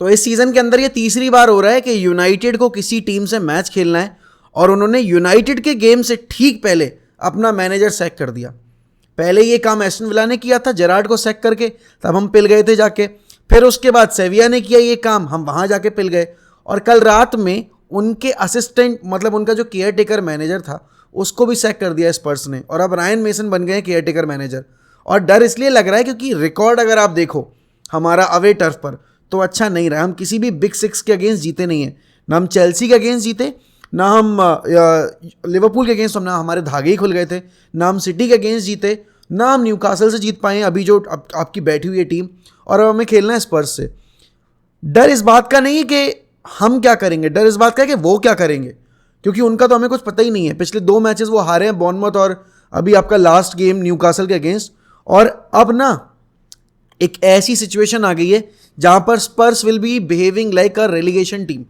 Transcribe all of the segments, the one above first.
तो इस सीज़न के अंदर ये तीसरी बार हो रहा है कि यूनाइटेड को किसी टीम से मैच खेलना है और उन्होंने यूनाइटेड के गेम से ठीक पहले अपना मैनेजर सैक कर दिया। पहले ये काम एस्टन विला ने किया था जेरार्ड को सैक करके, तब हम पिल गए थे जाके। फिर उसके बाद सेविया ने किया ये काम, हम वहाँ जाके पिल गए। और कल रात में उनके असिस्टेंट मतलब उनका जो केयर टेकर मैनेजर था उसको भी सैक कर दिया स्पर्स ने, और अब रायन मेसन बन गए केयर टेकर मैनेजर। और डर इसलिए लग रहा है क्योंकि रिकॉर्ड अगर आप देखो हमारा अवे टर्फ पर तो अच्छा नहीं रहा। हम किसी भी बिग सिक्स के अगेंस्ट जीते नहीं है, ना हम चेल्सी के अगेंस्ट जीते, ना हम लिवरपूल के अगेंस्ट ना हमारे धागे ही खुल गए थे, ना हम सिटी के अगेंस्ट जीते, ना हम न्यूकासल से जीत पाए अभी जो आपकी बैठी हुई है टीम, और अब हमें खेलना है स्पर्स से। डर इस बात का नहीं है कि हम क्या करेंगे, डर इस बात का है कि वो क्या करेंगे, क्योंकि उनका तो हमें कुछ पता ही नहीं है। पिछले 2 मैचेस वो हारे हैं, बॉर्नमथ और अभी आपका लास्ट गेम न्यूकासल के अगेंस्ट। और अब ना एक ऐसी सिचुएशन आ गई है जहां पर Spurs will be behaving like a relegation team,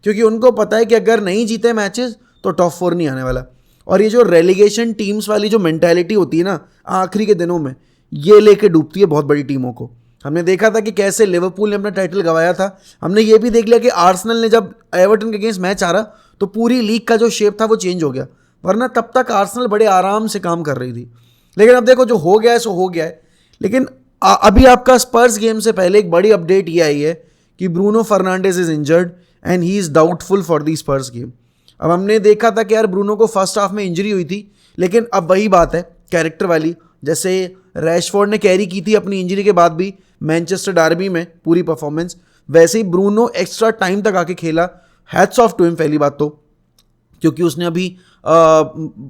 क्योंकि उनको पता है कि अगर नहीं जीते मैचेस तो टॉप 4 नहीं आने वाला। और ये जो रेलीगेशन टीम्स वाली जो मेंटालिटी होती है ना आखिरी के दिनों में, ये लेके डूबती है बहुत बड़ी टीमों को। हमने देखा था कि कैसे लिवरपूल ने अपना टाइटल गंवाया था। हमने ये भी देख लिया कि आर्सेनल ने जब एवर्टन के अगेंस्ट मैच हारा तो पूरी लीग का जो शेप था वो चेंज हो गया, वरना तब तक आर्सेनल बड़े आराम से काम कर रही थी। लेकिन अब देखो जो हो गया है सो हो गया है। लेकिन अभी आपका स्पर्स गेम से पहले एक बड़ी अपडेट ये आई है कि Bruno Fernandes is injured and he is doubtful for the Spurs game. अब हमने देखा था कि यार ब्रूनो को फर्स्ट हाफ में इंजरी हुई थी, लेकिन अब वही बात है कैरेक्टर वाली, जैसे रैशफोर्ड ने कैरी की थी अपनी इंजरी के बाद भी मैनचेस्टर डार्बी में पूरी परफॉर्मेंस, वैसे ही ब्रूनो एक्स्ट्रा टाइम तक आके खेला। हैट्स ऑफ टू हिम पहली बात तो, क्योंकि उसने अभी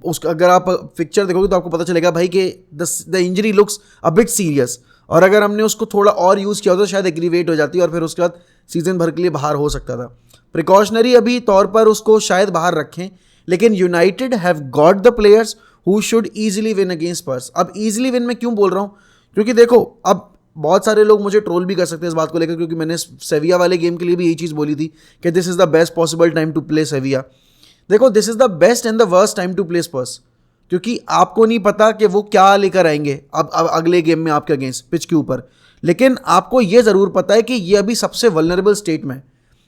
उसका अगर आप पिक्चर देखोगे तो आपको पता चलेगा भाई कि the injury looks a bit serious, और अगर हमने उसको थोड़ा और यूज़ किया तो शायद एग्रीवेट हो जाती और फिर उसके बाद सीजन भर के लिए बाहर हो सकता था। प्रिकॉशनरी अभी तौर पर उसको शायद बाहर रखें, लेकिन United have got the players who should easily win against Spurs. अब ईजिली विन मैं क्यों बोल रहा हूँ, क्योंकि देखो अब बहुत सारे लोग मुझे ट्रोल भी कर सकते हैं इस बात को लेकर, क्योंकि मैंने सेविया वाले गेम के लिए भी यही चीज़ बोली थी कि this is the best possible time to play Sevilla. देखो this is the best and the worst time to play Spurs, क्योंकि आपको नहीं पता कि वो क्या लेकर आएंगे अब अगले गेम में आपके अगेंस्ट पिच के ऊपर। लेकिन आपको ये ज़रूर पता है कि ये अभी सबसे वल्नरेबल स्टेट में है,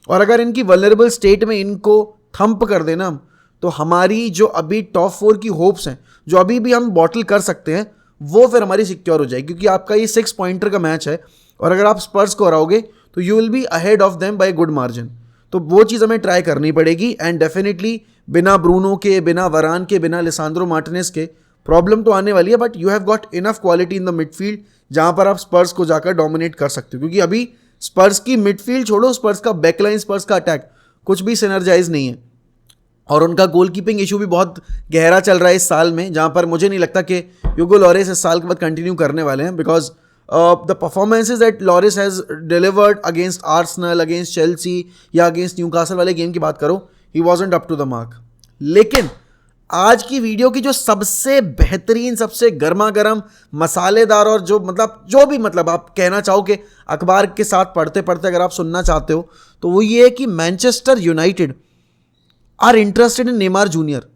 और अगर इनकी वल्नरेबल स्टेट में इनको थंप कर देना हम, तो हमारी जो अभी टॉप 4 की होप्स हैं, जो अभी भी हम बॉटल कर सकते हैं, वो फिर हमारी सिक्योर हो जाएगी। क्योंकि आपका ये 6 पॉइंटर का मैच है, और अगर आप स्पर्स को हराओगे तो you will be ahead of them by good margin. तो वो चीज़ हमें ट्राई करनी पड़ेगी। एंड डेफिनेटली बिना ब्रूनो के, बिना वरान के, बिना लिसांद्रो मार्टिनेज के प्रॉब्लम तो आने वाली है, but you have got enough quality in the midfield जहाँ पर आप स्पर्स को जाकर डोमिनेट कर सकते हो। क्योंकि अभी स्पर्स की मिडफील्ड छोड़ो, स्पर्स का बैकलाइन, स्पर्स का अटैक कुछ भी सिनर्जाइज नहीं है, और उनका गोलकीपिंग इशू भी बहुत गहरा चल रहा है इस साल में, जहाँ पर मुझे नहीं लगता कि ह्यूगो लॉरिस इस साल के बाद कंटिन्यू करने वाले हैं, because the performances that Lloris has delivered against Arsenal, against Chelsea या अगेंस्ट न्यूकासल वाले गेम की बात करो, he wasn't up to the mark. लेकिन आज की वीडियो की जो सबसे बेहतरीन, सबसे गर्मा गर्म, मसालेदार और जो भी आप कहना चाहो कि अखबार के साथ पढ़ते पढ़ते अगर आप सुनना चाहते हो, तो वो ये है कि Manchester United are interested in Neymar junior.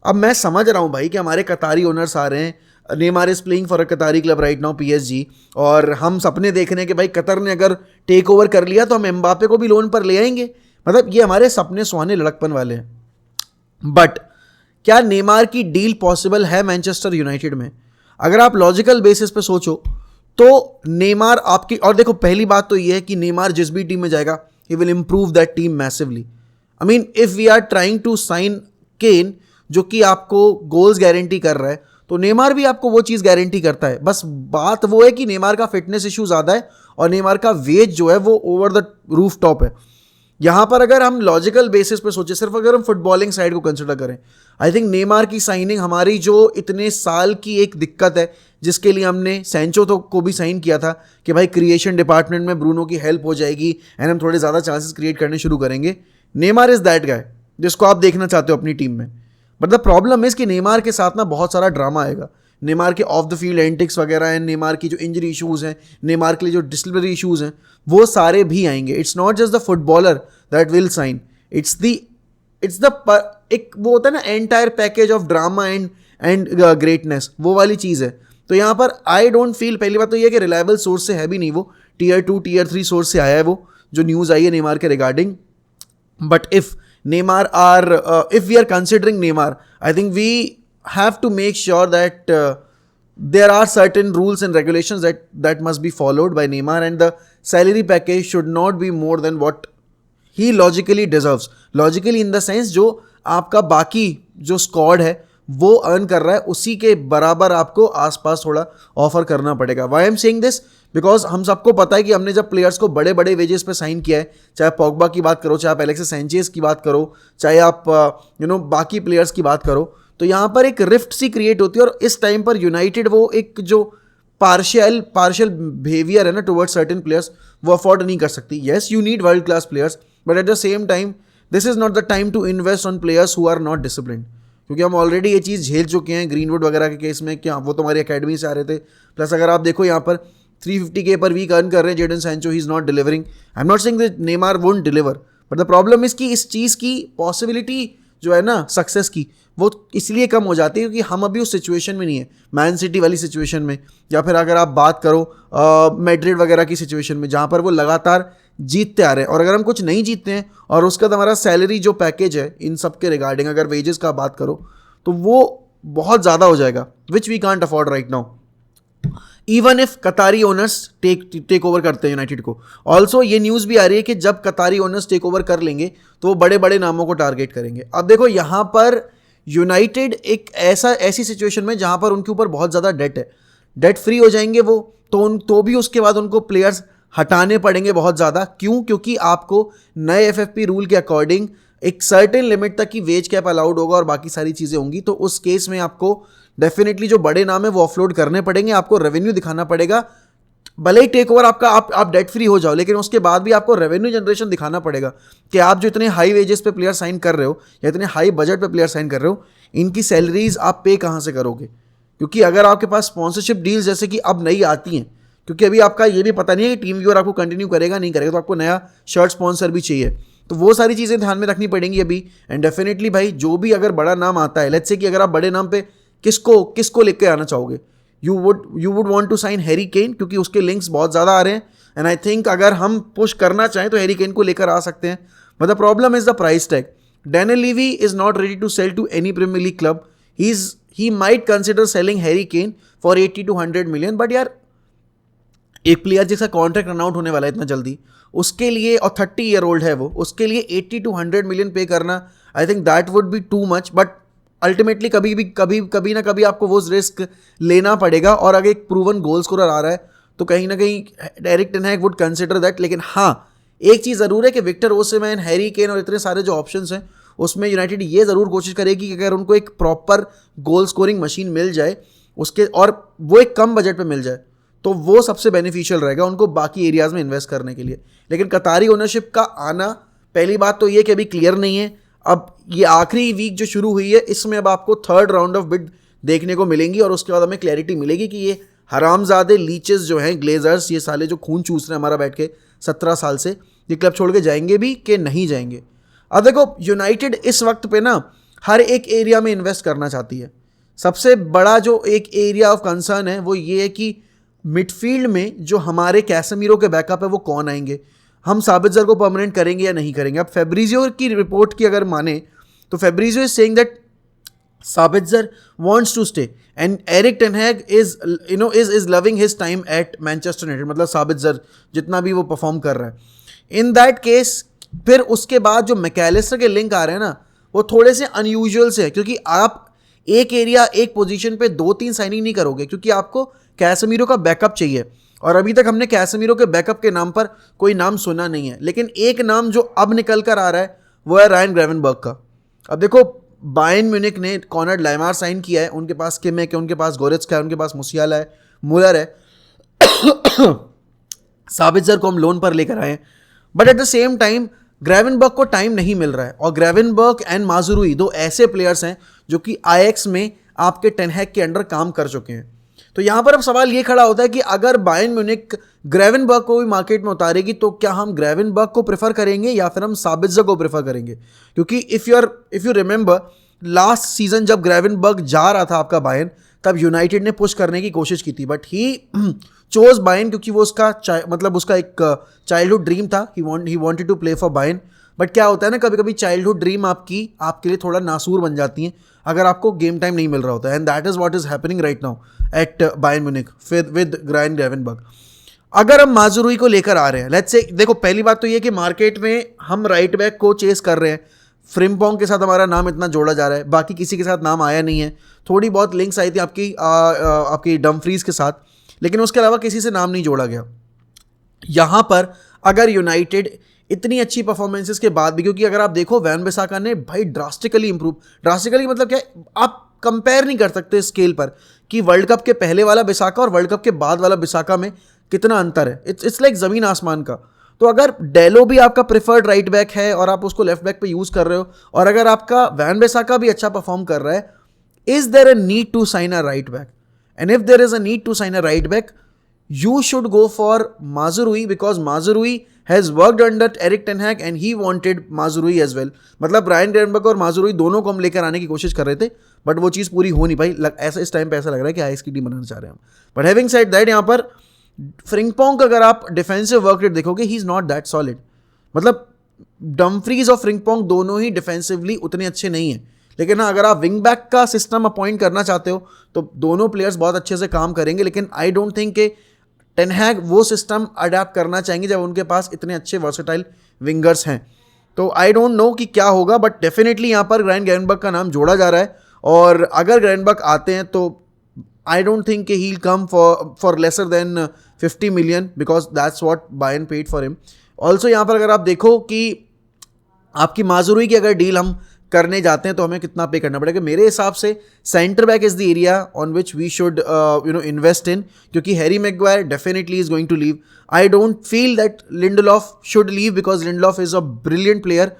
अब मैं समझ रहा हूँ भाई कि हमारे कतारी ओनर्स आ रहे हैं, Neymar is playing for a Katari club right now PSG, और हम सपने देख रहे हैं कि भाई कतर ने अगर टेक ओवर कर लिया तो हम एम्बापे को भी लोन पर ले आएंगे। ये हमारे सपने सुहाने लड़कपन वाले हैं। बट क्या नेमार की डील पॉसिबल है मैनचेस्टर यूनाइटेड में? अगर आप लॉजिकल बेसिस पे सोचो तो नेमार आपकी, और देखो पहली बात तो ये है कि नेमार जिस भी टीम में जाएगा he will improve that team massively. I mean if we are trying to sign Kane जो कि आपको गोल्स गारंटी कर रहा है, तो नेमार भी आपको वो चीज़ गारंटी करता है। बस बात वो है कि नेमार का फिटनेस इशू ज़्यादा है और नेमार का वेट जो है वो ओवर द रूफ टॉप है। यहाँ पर अगर हम लॉजिकल बेसिस पे सोचे, सिर्फ अगर हम फुटबॉलिंग साइड को कंसिडर करें, आई थिंक नेमार की साइनिंग हमारी जो इतने साल की एक दिक्कत है, जिसके लिए हमने सैंचो को भी साइन किया था कि भाई क्रिएशन डिपार्टमेंट में ब्रूनो की हेल्प हो जाएगी एंड हम थोड़े ज़्यादा चांसेस क्रिएट करने शुरू करेंगे। नेमार इज़ दैट गाय जिसको आप देखना चाहते हो अपनी टीम में। बट द प्रॉब्लम इज़ कि नेमार के साथ ना बहुत सारा ड्रामा आएगा। नेमार के ऑफ द फील्ड एंटिक्स वगैरह हैं, नेमार की जो इंजरी इशूज़ हैं, नेमार के लिए जो डिसिप्लिनरी इशूज़ हैं, वो सारे भी आएंगे। It's not just the footballer that will sign, it's the एक वो होता है ना entire package of drama and greatness, वो वाली चीज़ है। तो यहाँ पर आई डोंट फील, पहली बात तो ये है कि रिलायबल सोर्स से है भी नहीं वो, Tier 2 Tier 3 सोर्स से आया है वो, जो न्यूज़ आई है नेमार के regarding. But if if we are considering Neymar, I think we have to make sure that there are certain rules and regulations that must be followed by Neymar, and the salary package should not be more than what he logically deserves. Logically in the sense जो आपका बाकी जो squad है वो earn कर रहा है उसी के बराबर आपको आसपास थोड़ा ऑफर करना पड़ेगा. Why am saying this because हम सबको पता है कि हमने जब प्लेयर्स को बड़े बड़े वेजेस पे साइन किया है, चाहे पॉग्बा की बात करो, चाहे आप एलेक्सिस सैंचेज की बात करो, चाहे आप बाकी प्लेयर्स की बात करो, तो यहाँ पर एक रिफ्ट सी क्रिएट होती है. और इस टाइम पर यूनाइटेड वो एक जो पार्शियल बिहेवियर है ना टुवर्ड्स सर्टेन प्लेयर्स वो अफोर्ड नहीं कर सकती. Yes you need world class players, but at the same time this is not the time to invest on players who are not discipline. क्योंकि हम ऑलरेडी ये चीज़ झेल चुके हैं ग्रीनवुड वगैरह के केस में, क्या वो तुम्हारी अकेडमी से आ रहे थे. प्लस अगर आप देखो यहाँ पर 350K पर वीक अर्न कर रहे हैं Jadon Sancho, he is not delivering. I am not saying that Neymar won't deliver, but the problem is कि इस चीज़ की पॉसिबिलिटी जो है ना सक्सेस की वो इसलिए कम हो जाती है क्योंकि हम अभी उस सिचुएशन में नहीं है, मैन सिटी वाली सिचुएशन में, या फिर अगर आप बात करो मैड्रिड वगैरह की सिचुएशन में जहाँ पर वो लगातार जीतते आ रहे हैं. और अगर हम कुछ नहीं जीतते हैं और उसका तो हमारा सैलरी जो पैकेज है इन सब के रिगार्डिंग अगर वेजेस का बात करो तो वो बहुत ज़्यादा हो जाएगा, which we can't afford right now. Even if Qatari owners take over करते हैं यूनाइटेड को. ऑल्सो ये न्यूज़ भी आ रही है कि जब कतारी ओनर्स टेक ओवर कर लेंगे तो वो बड़े बड़े नामों को टारगेट करेंगे. अब देखो यहाँ पर यूनाइटेड एक ऐसी सिचुएशन में जहाँ पर उनके ऊपर बहुत ज़्यादा डेट है, डेट फ्री हो जाएंगे वो तो भी उसके बाद उनको प्लेयर्स हटाने पड़ेंगे बहुत ज़्यादा. क्यों? क्योंकि आपको नए FFP रूल के अकॉर्डिंग एक सर्टेन लिमिट तक की वेज कैप अलाउड होगा और बाकी सारी चीज़ें होंगी. तो उस केस में आपको डेफिनेटली जो बड़े नाम है वो ऑफलोड करने पड़ेंगे, आपको रेवेन्यू दिखाना पड़ेगा. भले ही टेक ओवर आपका आप डेट फ्री हो जाओ, लेकिन उसके बाद भी आपको रेवेन्यू जनरेशन दिखाना पड़ेगा कि आप जो इतने हाई वेजेस पे प्लेयर साइन कर रहे हो या इतने हाई बजट पे प्लेयर साइन कर रहे हो, इनकी सैलरीज आप पे कहाँ से करोगे. क्योंकि अगर आपके पास स्पॉन्सरशिप डील्स जैसे कि अब नई आती हैं, क्योंकि अभी आपका ये भी पता नहीं है कि टीम व्यूअर आपको कंटिन्यू करेगा नहीं करेगा, तो आपको नया शर्ट स्पॉन्सर भी चाहिए. तो वो सारी चीज़ें ध्यान में रखनी पड़ेंगी अभी. एंड डेफिनेटली भाई जो भी अगर बड़ा नाम आता है, लेट्स से कि अगर आप बड़े नाम पे किसको लेके आना चाहोगे, you would want to sign Harry Kane क्योंकि उसके लिंक्स बहुत ज़्यादा आ रहे हैं. एंड आई थिंक अगर हम पुश करना चाहें तो हैरी केन को लेकर आ सकते हैं. But the problem is the price tag. Daniel Levy is not ready to sell to any Premier League club. He might consider selling Harry Kane for 80 to 100 million. But यार एक player जिसका contract run out होने वाला है इतना जल्दी, उसके लिए, और 30 year old है वो, उसके लिए 80 to 100 million पे करना, I think that would be too much. But ultimately कभी ना कभी आपको वो रिस्क लेना पड़ेगा. और अगर एक प्रूवन गोल स्कोरर आ रहा है तो कहीं ना कहीं Erik ten Hag would consider that. लेकिन हाँ, एक चीज़ ज़रूर है कि विक्टर ओसिमैन, हैरी केन और इतने सारे जो ऑप्शंस हैं उसमें यूनाइटेड ये ज़रूर कोशिश करेगी कि अगर उनको एक प्रॉपर गोल स्कोरिंग मशीन मिल जाए उसके, और वो एक कम बजट पे मिल जाए, तो वो सबसे बेनिफिशियल रहेगा उनको बाकी एरियाज़ में इन्वेस्ट करने के लिए. लेकिन कतारी ओनरशिप का आना, पहली बात तो ये कि अभी क्लियर नहीं है. अब ये आखिरी वीक जो शुरू हुई है इसमें अब आपको 3rd राउंड ऑफ बिड देखने को मिलेंगी और उसके बाद हमें क्लैरिटी मिलेगी कि ये हरामजादे लीचेस जो हैं, ग्लेजर्स, ये साले जो खून चूस रहे हैं हमारा बैठ के 17 साल से, ये क्लब छोड़ के जाएंगे भी कि नहीं जाएंगे. अब देखो यूनाइटेड इस वक्त पे ना हर एक एरिया में इन्वेस्ट करना चाहती है. सबसे बड़ा जो एक एरिया ऑफ कंसर्न है वो ये है कि मिडफील्ड में जो हमारे कैसेमीरो के बैकअप है वो कौन आएंगे, हम साबित्जर को परमानेंट करेंगे या नहीं करेंगे. अब फेब्रिजियो की रिपोर्ट की अगर माने तो Fabrizio is saying that Sabitzer wants to stay and Erik ten Hag is loving his time at Manchester United. मतलब साबित्जर जितना भी वो परफॉर्म कर रहा है, इन दैट केस फिर उसके बाद जो मैकैलिस्टर के लिंक आ रहे हैं ना वो थोड़े से अनयूजुअल से है. क्योंकि आप एक एरिया, एक पोजीशन पे 2-3 साइनिंग नहीं करोगे क्योंकि आपको कैसेमीरो का बैकअप चाहिए. और अभी तक हमने कैसेमीरो के बैकअप के नाम पर कोई नाम सुना नहीं है. लेकिन एक नाम जो अब निकल कर आ रहा है वो है रायन ग्रेवनबर्ग का. अब देखो बायर्न म्यूनिख ने कॉनर लाइमार साइन किया है, उनके पास किमेक है, उनके पास गोरेत्स्का है, उनके पास मुसियाला है, मुलर है. साबित्जर को हम लोन पर लेकर आए हैं. But at the same time Gravenberch को टाइम नहीं मिल रहा है. और ग्रेवनबर्ग एंड माजुरुई दो ऐसे प्लेयर्स हैं जो कि आईएक्स में आपके टेन हैग के अंडर काम कर चुके हैं. तो यहाँ पर अब सवाल ये खड़ा होता है कि अगर बायर्न म्यूनिख ग्रेवनबर्ग को भी मार्केट में उतारेगी तो क्या हम ग्रेवनबर्ग को प्रेफर करेंगे या फिर हम साबित्जर को प्रेफर करेंगे. क्योंकि if you remember last season जब ग्रेवनबर्ग जा रहा था आपका बायर्न, तब यूनाइटेड ने पुश करने की कोशिश की थी, बट ही चोज बायर्न क्योंकि वो उसका मतलब उसका एक चाइल्डहुड ड्रीम था. He wanted to play for Bayern. But क्या होता है ना, कभी कभी चाइल्डहुड ड्रीम आपके लिए थोड़ा नासूर बन जाती हैं अगर आपको गेम टाइम नहीं मिल रहा होता है. And that is what is happening right now at Bayern Munich with Ryan Gravenberch. अगर हम माजुरुई को लेकर आ रहे हैं, लेट्स से देखो पहली बात तो ये कि मार्केट में हम राइट बैक को चेस कर रहे हैं. फ्रिम्पोंग के साथ हमारा नाम इतना जोड़ा जा रहा है, बाकी किसी के साथ नाम आया नहीं है. थोड़ी बहुत लिंक्स आई थी आपकी डमफ्रीज के साथ, लेकिन उसके अलावा किसी से नाम नहीं जोड़ा गया. यहाँ पर अगर यूनाइटेड इतनी अच्छी परफॉर्मेंसेस के बाद भी, क्योंकि अगर आप देखो वैन बिसाका ने भाई ड्रास्टिकली मतलब क्या, आप कंपेयर नहीं कर सकते स्केल पर कि वर्ल्ड कप के पहले वाला बिसाका और वर्ल्ड कप के बाद वाला बिसाका में कितना अंतर है. इट्स लाइक ज़मीन आसमान का. तो अगर डेलो भी आपका प्रिफर्ड राइट बैक है और आप उसको लेफ्ट बैक पे यूज़ कर रहे हो, और अगर आपका वैन बिसाका भी अच्छा परफॉर्म कर रहा है, is there a need to sign a right back? And if there is a need to sign a right back, you should go for Mazraoui because Mazraoui has worked under Erik ten Hag and he wanted Mazraoui as well. मतलब Brian ग्रेवेनबर्ग और Mazraoui दोनों को हम लेकर आने की कोशिश कर रहे थे, बट वो चीज़ पूरी हो नहीं पाई. ऐसा इस टाइम पे ऐसा लग रहा है कि आईएस की टीम बनाना चाह रहे हैं हम. बट हैविंग सेड दैट, यहाँ पर फ्रिंगपोंग अगर आप डिफेंसिव वर्क रेट देखोगे, ही इज़ नॉट दैट सॉलिड. मतलब डमफ्रीज और फ्रिंगपोंग दोनों ही डिफेंसिवली उतने अच्छे नहीं हैं. लेकिन हाँ, अगर आप विंग बैक का सिस्टम अपॉइंट करना चाहते हो तो दोनों प्लेयर्स बहुत अच्छे से काम करेंगे. लेकिन आई डोंट थिंक कि टेन हैग वो सिस्टम अडेप्ट करना चाहेंगे जब उनके पास इतने अच्छे वर्सेटाइल विंगर्स हैं. तो आई डोंट नो कि क्या होगा, बट डेफिनेटली यहाँ पर ग्रायन ग्रेवेनबर्ग का नाम जोड़ा जा रहा है. और अगर ग्रेवेनबर्ग आते हैं तो आई डोंट थिंक कि he will come for lesser than 50 million because that's what Bayern paid for him. Also यहाँ पर अगर आप देखो कि आपकी माजुरुई की अगर डील हम करने जाते हैं तो हमें कितना पे करना पड़ेगा. मेरे हिसाब से centre back is the area on which we should invest in, क्योंकि Harry Maguire definitely is going to leave. I don't feel that Lindelof should leave because Lindelof is a brilliant player.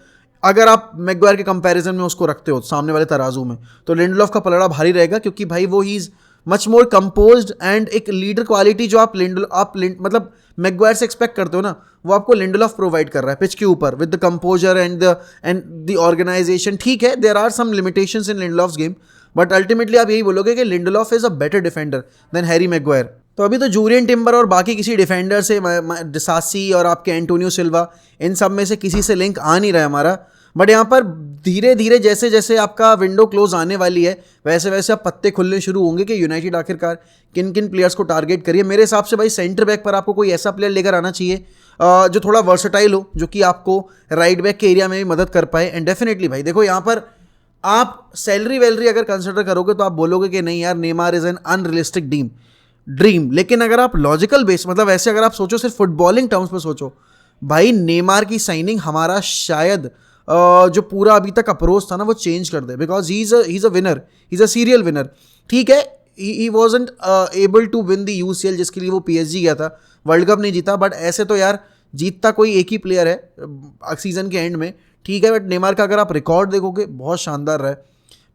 अगर आप Maguire के comparison में उसको रखते हो सामने वाले तराजू में, तो लिंडलॉफ का पलड़ा भारी रहेगा, क्योंकि भाई वो he is much more composed and एक लीडर क्वालिटी जो आप मतलब मैग्वायर से एक्सपेक्ट करते हो ना, वो आपको लिंडलॉफ प्रोवाइड कर रहा है पिच के ऊपर with the composure and the organisation. ठीक है, there are some limitations in Lindelof's game, but ultimately आप यही बोलोगे कि Lindelof is a better defender than Harry Maguire. तो अभी तो जूरियन टिम्बर और बाकी किसी डिफेंडर से, डिसासी और आपके एंटोनियो सिल्वा, इन सब में से किसी से लिंक आ नहीं रहा है हमारा. बट यहाँ पर धीरे धीरे जैसे जैसे आपका विंडो क्लोज आने वाली है, वैसे वैसे अब पत्ते खुलने शुरू होंगे कि यूनाइटेड आखिरकार किन किन प्लेयर्स को टारगेट करिए. मेरे हिसाब से भाई सेंटर बैक पर आपको कोई ऐसा प्लेयर लेकर आना चाहिए जो थोड़ा वर्सेटाइल हो, जो कि आपको राइट बैक के एरिया में भी मदद कर पाए. एंड डेफिनेटली भाई देखो, यहाँ पर आप सैलरी वैलरी अगर कंसिडर करोगे तो आप बोलोगे कि नहीं यार, Neymar is an unrealistic dream. लेकिन अगर आप लॉजिकल बेस, मतलब ऐसे अगर आप सोचो, सिर्फ फुटबॉलिंग टर्म्स पर सोचो, भाई नेमार की साइनिंग हमारा शायद जो पूरा अभी तक अप्रोच था ना वो चेंज कर दे, because he is a winner, he is a serial winner. ठीक है, he wasn't able to win the UCL जिसके लिए वो पीएसजी गया था, वर्ल्ड कप नहीं जीता. बट ऐसे तो यार जीतता कोई एक ही प्लेयर है सीजन के एंड में. ठीक है, बट नेमार का अगर आप रिकॉर्ड देखोगे बहुत शानदार रहा है.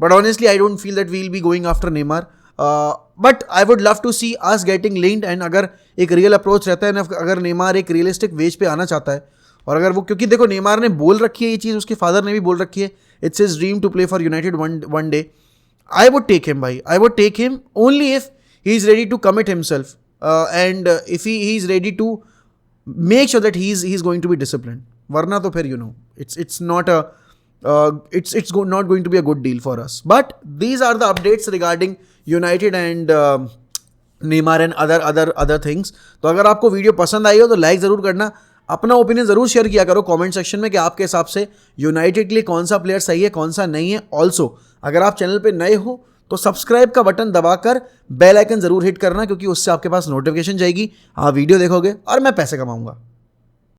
But honestly I don't feel that we will be going after Neymar. But I would love to see us getting linked. And अगर एक रियल अप्रोच रहता है ना, अगर नेमार एक रियलिस्टिक वेज पे आना चाहता है, और अगर वो, क्योंकि देखो नेमार ने बोल रखी है ये चीज़, उसके फादर ने भी बोल रखी है, it's his dream to play for United one day. I would take him भाई, I would take him only if he is ready to commit himself and if he is ready to make sure that he is going to be discipline. वरना तो फिर it's not going to be a good deal for us. But these are the updates regarding United and Neymar and other things. तो अगर आपको video पसंद आई हो तो like ज़रूर करना, अपना ओपिनियन ज़रूर शेयर किया करो कमेंट सेक्शन में कि आपके हिसाब से यूनाइटेड के लिए कौन सा प्लेयर सही है, कौन सा नहीं है. ऑल्सो अगर आप चैनल पे नए हो तो सब्सक्राइब का बटन दबाकर बेल आइकन ज़रूर हिट करना, क्योंकि उससे आपके पास नोटिफिकेशन जाएगी, आप वीडियो देखोगे और मैं पैसे कमाऊंगा.